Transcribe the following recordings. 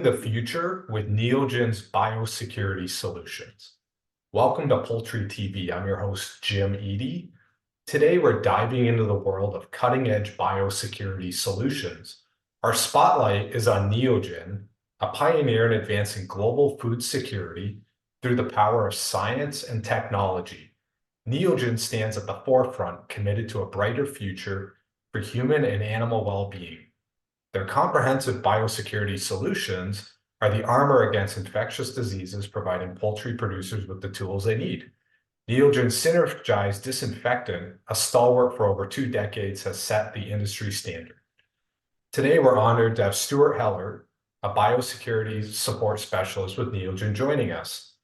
Building the Future with Neogen's Biosecurity Solutions. Welcome to Poultry TV. I'm your host, Jim Eady. Today, we're diving into the world of cutting-edge biosecurity solutions. Our spotlight is on Neogen, a pioneer in advancing global food security through the power of science and technology. Neogen stands at the forefront, committed to a brighter future for human and animal well-being. Their comprehensive biosecurity solutions are the armor against infectious diseases, providing poultry producers with the tools they need. Neogen's synergized disinfectant, a stalwart for over 2 decades, has set the industry standard. Today, we're honored to have Stuart Heller, a biosecurity support specialist with Neogen, joining us.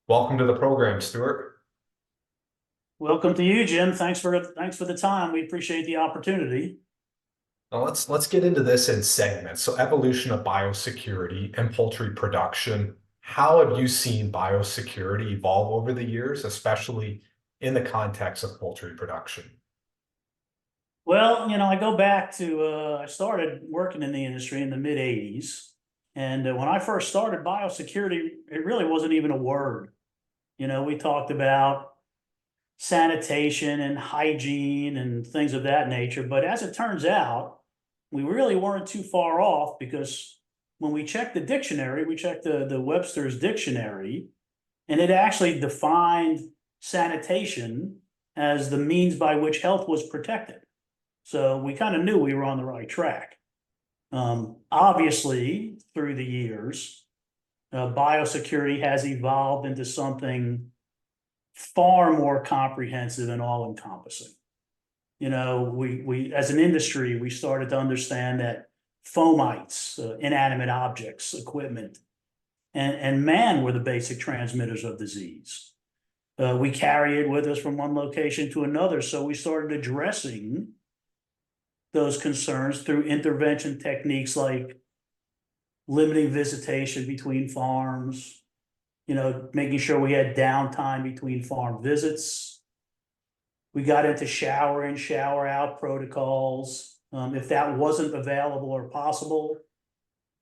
Welcome to the program, Stuart. Welcome to you, Jim. Thanks for the time. We appreciate the opportunity. Now let's get into this in segments. So evolution of biosecurity and poultry production. How have you seen biosecurity evolve over the years, especially in the context of poultry production? Well, I go back to, I started working in the industry in the mid 80s. And when I first started, biosecurity, it really wasn't even a word. We talked about sanitation and hygiene and things of that nature. But as it turns out, we really weren't too far off, because when we checked the dictionary, we checked the Webster's dictionary, and it actually defined sanitation as the means by which health was protected. So we kind of knew we were on the right track. Obviously, through the years, biosecurity has evolved into something far more comprehensive and all-encompassing. We as an industry, we started to understand that fomites, inanimate objects, equipment, and man were the basic transmitters of disease. We carry it with us from one location to another, so we started addressing those concerns through intervention techniques like limiting visitation between farms, making sure we had downtime between farm visits. We got into shower in, shower out protocols. If that wasn't available or possible,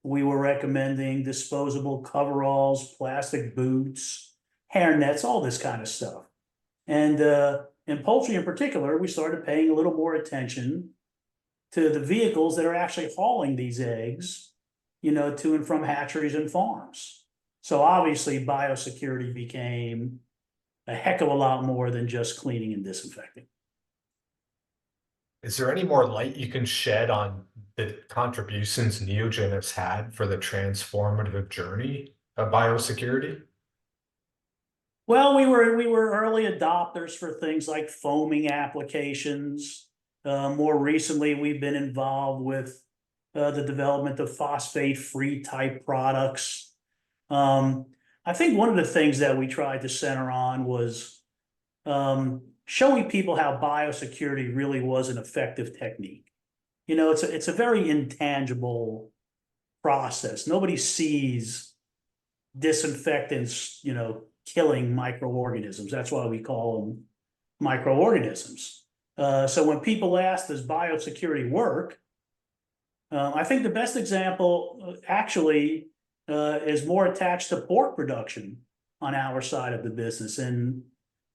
we were recommending disposable coveralls, plastic boots, hair nets, all this kind of stuff. And in poultry in particular, we started paying a little more attention to the vehicles that are actually hauling these eggs, to and from hatcheries and farms. So obviously biosecurity became a heck of a lot more than just cleaning and disinfecting. Is there any more light you can shed on the contributions Neogen has had for the transformative journey of biosecurity? Well, we were early adopters for things like foaming applications. More recently, we've been involved with the development of phosphate-free type products. I think one of the things that we tried to center on was showing people how biosecurity really was an effective technique. It's a very intangible process. Nobody sees disinfectants, killing microorganisms. That's why we call them microorganisms. So when people ask, does biosecurity work? I think the best example actually is more attached to pork production on our side of the business. In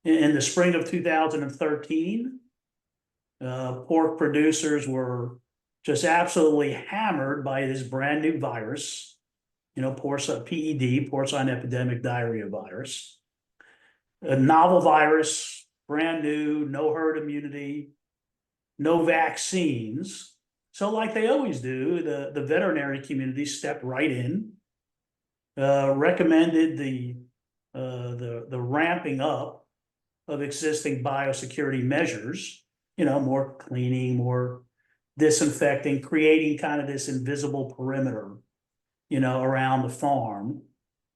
the spring of 2013, pork producers were just absolutely hammered by this brand new virus, PED, porcine epidemic diarrhea virus, a novel virus, brand new, no herd immunity, no vaccines. So like they always do, the veterinary community stepped right in, recommended the ramping up of existing biosecurity measures, more cleaning, more disinfecting, creating kind of this invisible perimeter, around the farm,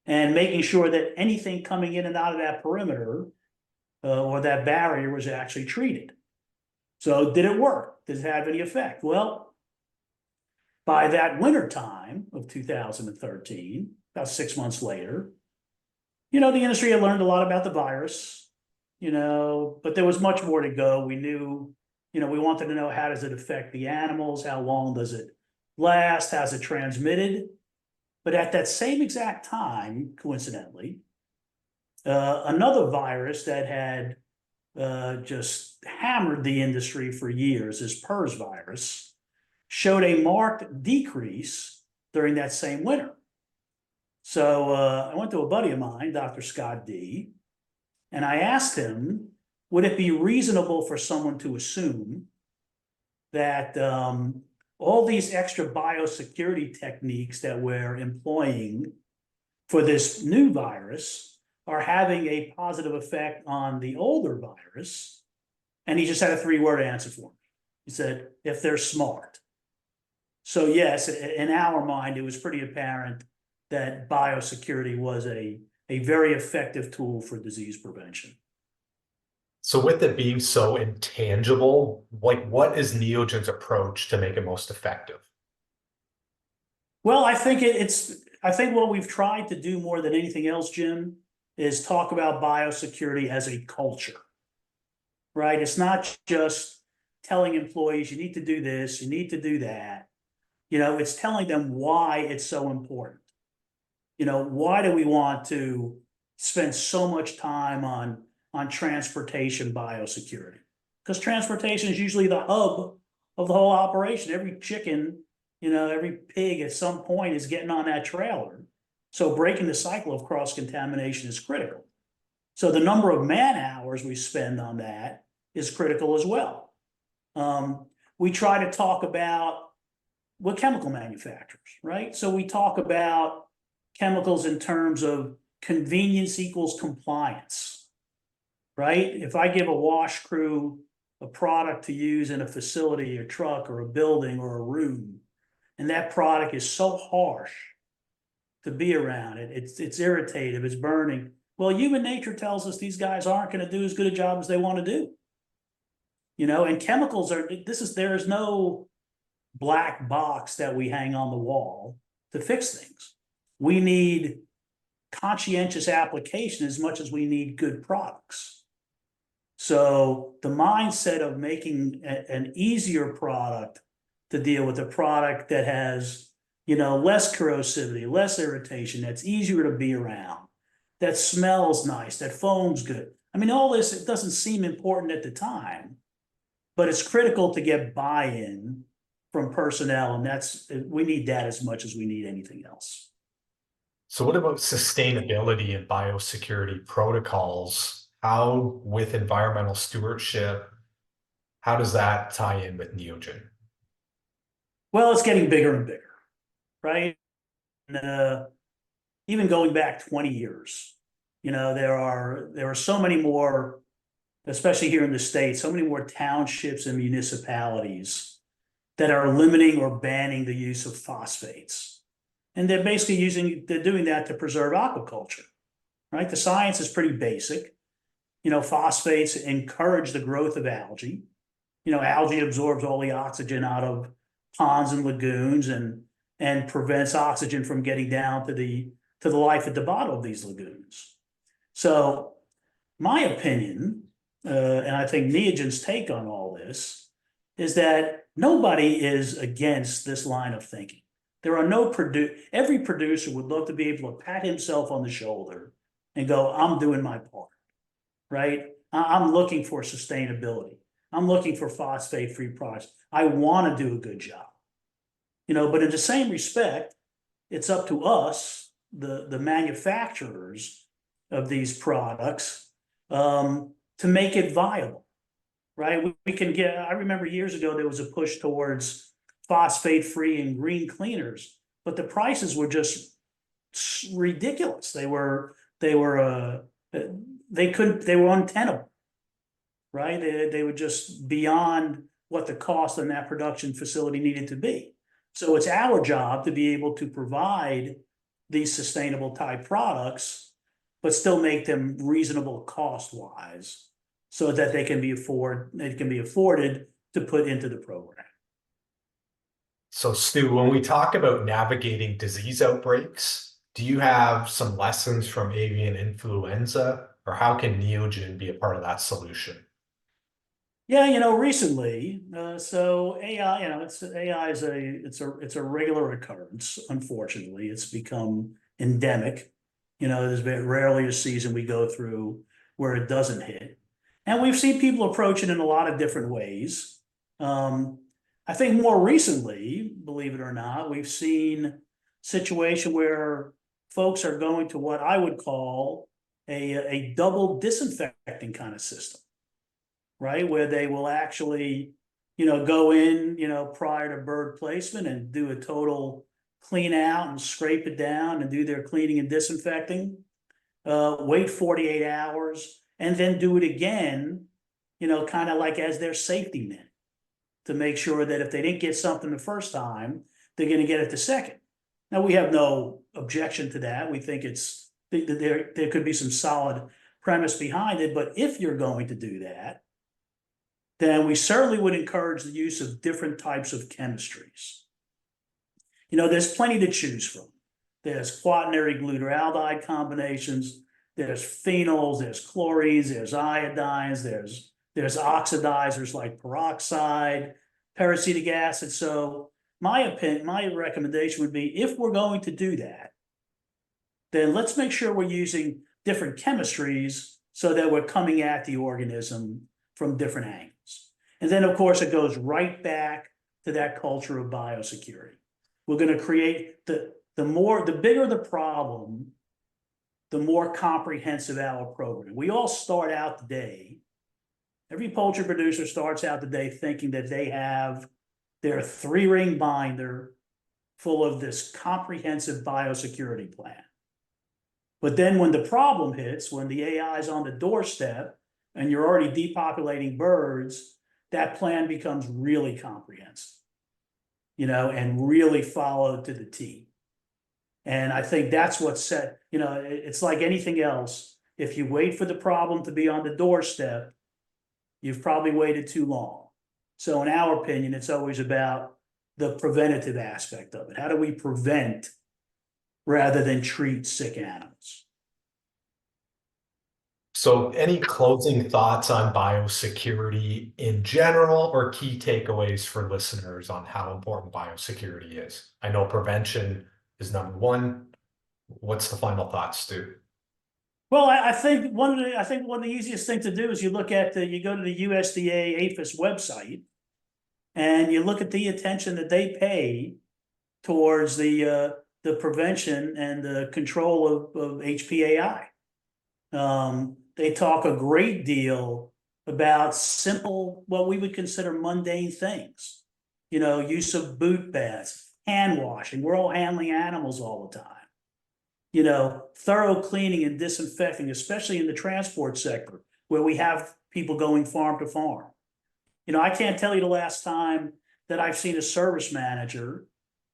and making sure that anything coming in and out of that perimeter or that barrier was actually treated. So did it work? Did it have any effect? Well, by that winter time of 2013, about 6 months later, the industry had learned a lot about the virus, but there was much more to go. We knew, we wanted to know, how does it affect the animals? How long does it last? How's it transmitted? But at that same exact time, coincidentally, another virus that had just hammered the industry for years, this PRRS virus, showed a marked decrease during that same winter. So I went to a buddy of mine, Dr. Scott D, and I asked him, would it be reasonable for someone to assume that all these extra biosecurity techniques that we're employing for this new virus are having a positive effect on the older virus? And he just had a 3-word answer for me. He said, if they're smart. So yes, in our mind, it was pretty apparent that biosecurity was a very effective tool for disease prevention. So with it being so intangible, like what is Neogen's approach to make it most effective? Well, I think I think what we've tried to do more than anything else, Jim, is talk about biosecurity as a culture, right? It's not just telling employees, you need to do this, you need to do that. It's telling them why it's so important. Why do we want to spend so much time on transportation biosecurity? Because transportation is usually the hub of the whole operation. Every chicken, every pig at some point is getting on that trailer. So breaking the cycle of cross-contamination is critical. So the number of man hours we spend on that is critical as well. We try to talk about what chemical manufacturers, right? So we talk about chemicals in terms of convenience equals compliance, right? If I give a wash crew a product to use in a facility, a truck or a building or a room, and that product is so harsh to be around, it's irritative, it's burning. Well, human nature tells us these guys aren't going to do as good a job as they want to do. And chemicals there is no black box that we hang on the wall to fix things. We need conscientious application as much as we need good products. So the mindset of making an easier product to deal with, a product that has, less corrosivity, less irritation, that's easier to be around, that smells nice, that foams good. I mean, all this, it doesn't seem important at the time, but it's critical to get buy-in from personnel, and we need that as much as we need anything else. So what about sustainability and biosecurity protocols? How, with environmental stewardship, how does that tie in with Neogen? Well, it's getting bigger and bigger, right? And, even going back 20 years, there are so many more, especially here in the States, so many more townships and municipalities that are limiting or banning the use of phosphates. And they're basically they're doing that to preserve aquaculture, right? The science is pretty basic. Phosphates encourage the growth of algae. Algae absorbs all the oxygen out of ponds and lagoons and prevents oxygen from getting down to the life at the bottom of these lagoons. So my opinion, and I think Neogen's take on all this, is that nobody is against this line of thinking. There are every producer would love to be able to pat himself on the shoulder and go, I'm doing my part, right? I'm looking for sustainability. I'm looking for phosphate-free products. I want to do a good job. But in the same respect, it's up to us, the manufacturers of these products, to make it viable, right? I remember years ago, there was a push towards phosphate-free and green cleaners, but the prices were just ridiculous. They were untenable, right? They were just beyond what the cost on that production facility needed to be. So it's our job to be able to provide these sustainable type products, but still make them reasonable cost-wise, so that they can be afforded to put into the program. So Stu, when we talk about navigating disease outbreaks, do you have some lessons from avian influenza, or how can Neogen be a part of that solution? Yeah, recently, so AI, AI is it's a regular occurrence. Unfortunately, it's become endemic. There's been rarely a season we go through where it doesn't hit, and we've seen people approach it in a lot of different ways. Um, I think more recently, believe it or not, we've seen situation where folks are going to what I would call a double disinfecting kind of system, right? Where they will actually, go in, prior to bird placement and do a total clean out and scrape it down and do their cleaning and disinfecting. Wait 48 hours and then do it again, kind of like as their safety net to make sure that if they didn't get something the first time, they're going to get it the second. Now, we have no objection to that. We think there could be some solid premise behind it. But if you're going to do that, then we certainly would encourage the use of different types of chemistries. There's plenty to choose from. There's quaternary glutaraldehyde combinations, there's phenols, there's chlorines, there's iodines, there's oxidizers like peroxide, peracetic acid. So my recommendation would be, if we're going to do that, then let's make sure we're using different chemistries so that we're coming at the organism from different angles. And then, of course, it goes right back to that culture of biosecurity. We're going to create the bigger the problem, the more comprehensive our program. We all start out the day. Every poultry producer starts out the day thinking that they have their 3-ring binder full of this comprehensive biosecurity plan. But then when the problem hits, when the AI is on the doorstep and you're already depopulating birds, that plan becomes really comprehensive, and really followed to the T. And I think that's what set, it's like anything else. If you wait for the problem to be on the doorstep, you've probably waited too long. So in our opinion, it's always about the preventative aspect of it. How do we prevent rather than treat sick animals? So, any closing thoughts on biosecurity in general, or key takeaways for listeners on how important biosecurity is? I know prevention is number one. What's the final thoughts, Stu? Well, I think one of the easiest things to do is you go to the USDA APHIS website and you look at the attention that they pay towards the prevention and the control of HPAI. They talk a great deal about simple, what we would consider mundane things. Use of boot baths, hand washing. We're all handling animals all the time. Thorough cleaning and disinfecting, especially in the transport sector, where we have people going farm to farm. I can't tell you the last time that I've seen a service manager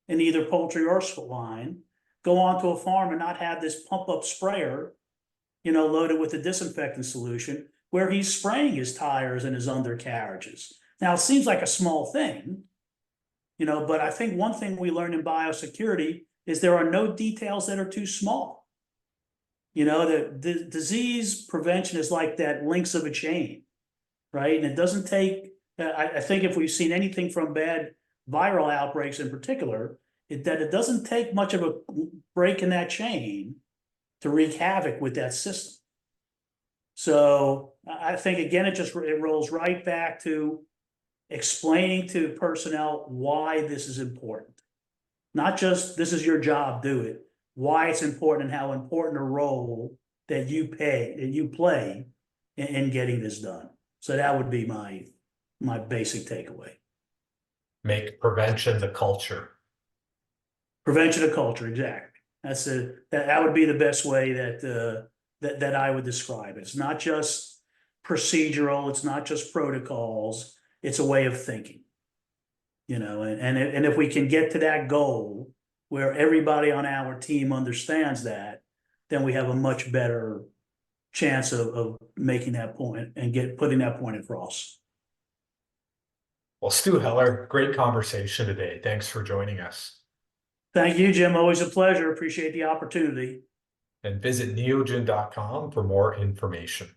in either poultry or swine go onto a farm and not have this pump up sprayer, loaded with a disinfectant solution where he's spraying his tires and his undercarriages. Now, it seems like a small thing, but I think one thing we learned in biosecurity is there are no details that are too small. The disease prevention is like that links of a chain, right? And it doesn't take, I think if we've seen anything from bad viral outbreaks in particular, that it doesn't take much of a break in that chain to wreak havoc with that system. So I think, again, it rolls right back to explaining to personnel why this is important. Not just this is your job, do it. Why it's important and how important a role that you play in getting this done. So that would be my basic takeaway. Make prevention the culture. Prevention of culture, exactly. That would be the best way that I would describe it. It's not just procedural, it's not just protocols, it's a way of thinking. And if we can get to that goal where everybody on our team understands that, then we have a much better chance of making that point and putting that point across. Well, Stu Heller, great conversation today. Thanks for joining us. Thank you, Jim. Always a pleasure. Appreciate the opportunity. And visit neogen.com for more information.